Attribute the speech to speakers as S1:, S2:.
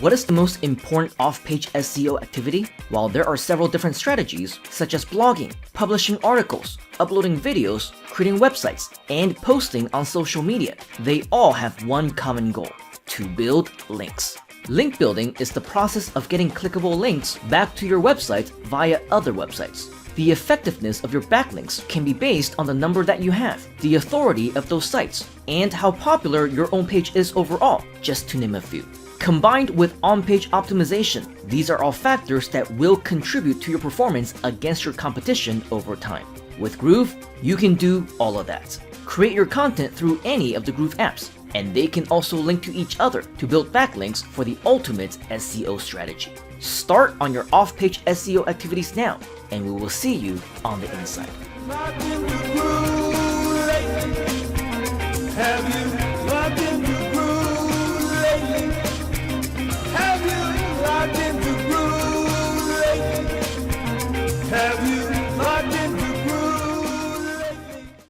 S1: What is the most important off-page SEO activity? While there are several different strategies, such as blogging, publishing articles, uploading videos, creating websites, and posting on social media, they all have one common goal: to build links. Link building is the process of getting clickable links back to your website via other websites. The effectiveness of your backlinks can be based on the number that you have, the authority of those sites, and how popular your own page is overall, just to name a few. Combined with on-page optimization, these are all factors that will contribute to your performance against your competition over time. With Groove, you can do all of that. Create your content through any of the Groove apps, and they can also link to each other to build backlinks for the ultimate SEO strategy. Start on your off-page SEO activities now, and we will see you on the inside.
S2: Have you